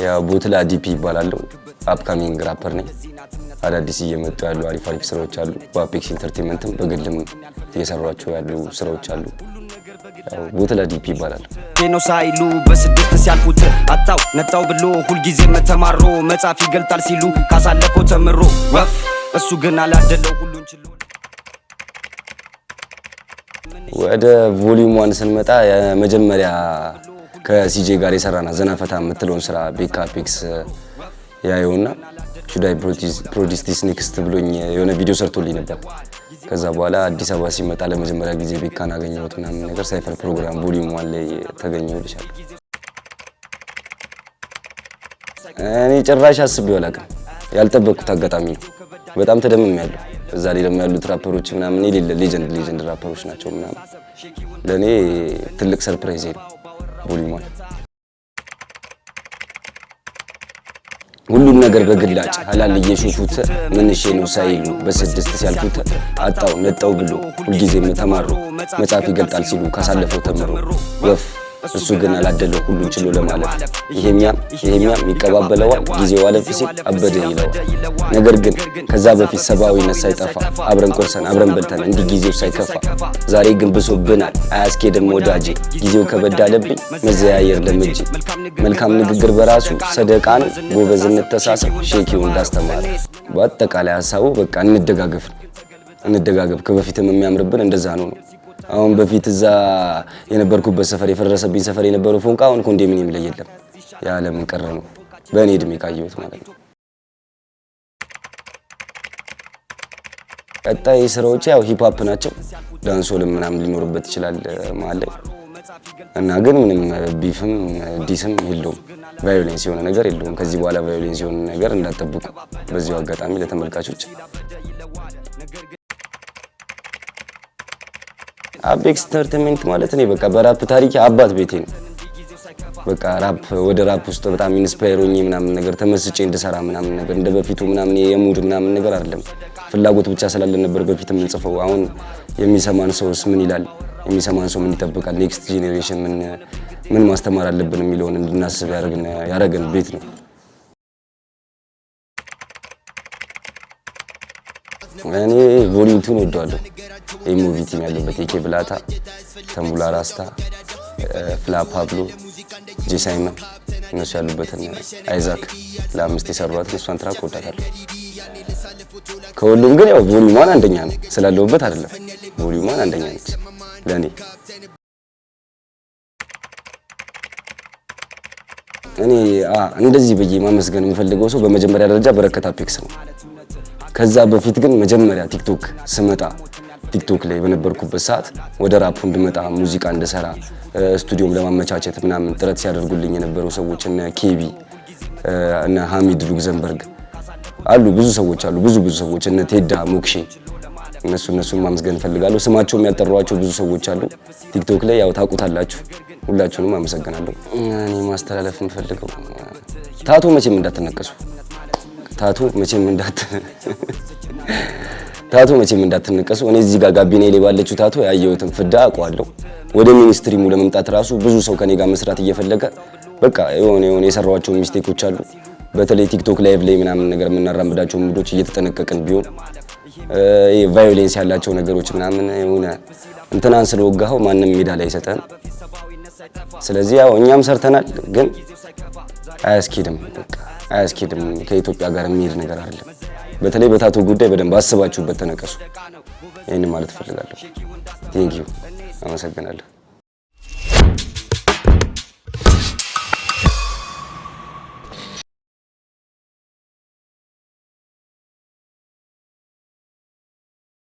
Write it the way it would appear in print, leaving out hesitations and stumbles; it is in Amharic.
ያ ቦትላ ዲፒ ይባላል አፕካሚንግ ራፐር ነኝ አዳዲስ እየመጡ ያሉ አሪፍ ስራዎች አሉ በአፔክስ ኢንተርቴይንመንትም በግልም እየሰራቸው ያሉ ስራዎች አሉ ቦትላ ዲፒ ይባላል ነው ሳይሉ በስድስት ሲያልፉት አጣው ነጣው ብሎ ሁሉ ጊዜ መተማሮ መጻፍ ይገልጣል ሲሉ ካሳለፈው ተምሮ ወፍ እሱ ግን አላደለው ሁሉን ችሎ ወደ ቮሊዩም 1 ስንመጣ የመጀመሪያ ከሲጄ ጋር የሰራና ዘናፈታ የምትለውን ስራ ቤካ አፔክስ ያየውና ሹዳይ ፕሮዲስ ዲስ ኔክስት ብሎኝ የሆነ ቪዲዮ ሰርቶልኝ ነበር ከዛ በኋላ አዲስ አበባ ሲመጣ ለመጀመሪያ ጊዜ ቤካን አገኘሁት ምናምን ነገር ሳይፈር ፕሮግራም ቮሊዩም 1 ላይ ተገኘሁልሻል እኔ ጭራሽ አስቤው አላውቅም ያልጠበቅኩት አጋጣሚ ነው በጣም ተደምሜያለሁ እዛ ላይ ደግሞ ያሉት ራፐሮች ምናምን የሌለ ሌጀንድ ራፐሮች ናቸው ምናምን ለኔ ትልቅ ሰርፕራይዝ ነው ቮሊዩም 1 ሁሉን ነገር በግላጭ ሐላል እየሾፉት ምንሽ ነው ሳይሉ በስድስት ሲያልፉት አጣው ነጣው ብሎ ሁሉ ጊዜ ተማሩ መጻፍ ይገልጣል ሲሉ ካሳለፈው ተምሮ ወፍ እሱ ግን አላደለው ሁሉን ችሎ ለማለፍ ይሄኛም ይቀባበለዋል ጊዜው አለፍ ሲል አበደ ይለዋል ነገር ግን ከዛ በፊት ሰባዊነት ሳይጠፋ አብረን ቆርሰን አብረን በልተን እንዲ ጊዜው ሳይከፋ ዛሬ ግን ብሶብናል አያስኬድም ወዳጄ ጊዜው ከበዳለብኝ መዘያየር ለምጄ መልካም ንግግር በራሱ ሰደቃ ነው ጎበዝነት ተሳሰብ ሼኪው እንዳስተማረ በአጠቃላይ ሐሳቡ በቃ እንደጋገፍ ከበፊትም የሚያምርብን እንደዛ ነው አሁን በፊት እዛ የነበርኩበት ሰፈር የፈረሰብኝ ሰፈር የነበረው ፎንቃ አሁን ኮንዶሚኒየም ላይ የለም ያለም ቀረ ነው በእኔ እድሜ ካየሁት ማለት ነው ቀጣይ ስራዎች ያው ሂፕ ሆፕ ናቸው ዳንሶልም ምናምን ሊኖርበት ይችላል ማለት እና ግን ምንም ቢፍም ዲስም የለውም ቫዮሌንስ የሆነ ነገር የለውም ከዚህ በኋላ ቫዮሌንስ የሆነ ነገር እንዳትጠብቁ በዚሁ አጋጣሚ ለተመልካቾች አፔክስ ኢንተርቴይንመንት ማለት ነው በቃ በራፕ ታሪክ አባት ቤቴ ነው በቃ ራፕ ወደ ራፕ ውስጥ በጣም ኢንስፓየር ሆኜ ምናምን ነገር ተመስጬ እንድሰራ ምናምን ነገር እንደበፊቱ ምናምን የሙድ ምናምን ነገር አይደለም ፍላጎት ብቻ ስላለን ነበር በፊት ምን ጽፈው አሁን የሚሰማን ሰውስ ምን ይላል የሚሰማን ሰው ምን ይጠብቃል ኔክስት ጄኔሬሽን ምን ማስተማር አለብን የሚለውን እንድናስብ ያረገን ቤት ነው እኔ ቮሊዩም 2 ወደዋለሁ ኤሞቪ ቲም ያለበት ኤኬ ብላታ ተሙላ ራስታ ፍላ ፓብሎ ጄሳይመን እነሱ ያሉበትን አይዛክ ለአምስት የሰሩት እሷን ትራክ ወዳታለሁ ከሁሉም ግን ያው ቮሊዩም 1 አንደኛ ነው ስላለውበት አይደለም ቮሊዩም 1 አንደኛ ነች ለኔ እኔ እንደዚህ በየ ማመስገን የምፈልገው ሰው በመጀመሪያ ደረጃ በረከት አፔክስ ነው ከዛ በፊት ግን መጀመሪያ ቲክቶክ ስመጣ ቲክቶክ ላይ በነበርኩበት ሰዓት ወደ ራፑ እንድመጣ ሙዚቃ እንድሰራ ስቱዲዮም ለማመቻቸት ምናምን ጥረት ሲያደርጉልኝ የነበሩ ሰዎች እነ ኬቢ እነ ሐሚድ ሉክዘምበርግ አሉ ብዙ ሰዎች አሉ ብዙ ሰዎች እነ ቴዳ ሞክሼ እነሱን ማመስገን ፈልጋለሁ ስማቸውም ያልጠሯቸው ብዙ ሰዎች አሉ ቲክቶክ ላይ ያው ታውቁታላችሁ ሁላችሁንም አመሰግናለሁ እኔ ማስተላለፍ የምፈልገው ታቱ መቼም እንዳትነቀሱ ታቱ መቼም እንዳትነቀሱ እኔ እዚህ ጋር ጋቢኔ ላይ ባለችው ታቱ ያየሁትን ፍዳ አቋለሁ ወደ ሚኒስትሪሙ ለመምጣት ራሱ ብዙ ሰው ከኔ ጋር መስራት እየፈለገ በቃ የሆነ የሰራዋቸው ሚስቴኮች አሉ በተለይ ቲክቶክ ላይቭ ላይ ምናምን ነገር የምናራምዳቸው ሙዶች እየተጠነቀቅን ቢሆን ቫዮሌንስ ያላቸው ነገሮች ምናምን የሆነ እንትናን ስለወጋው ማንንም ሜዳ ላይ ሰጠን ስለዚህ ያው እኛም ሰርተናል ግን አያስኬድም ከኢትዮጵያ ጋር የሚሄድ ነገር አይደለም በተለይ በታቱ ጉዳይ በደንብ አስባችሁበት ተነቀሱ ይሄን ማለት ፈልጋለሁ ቴንክ ዩ አመሰግናለሁ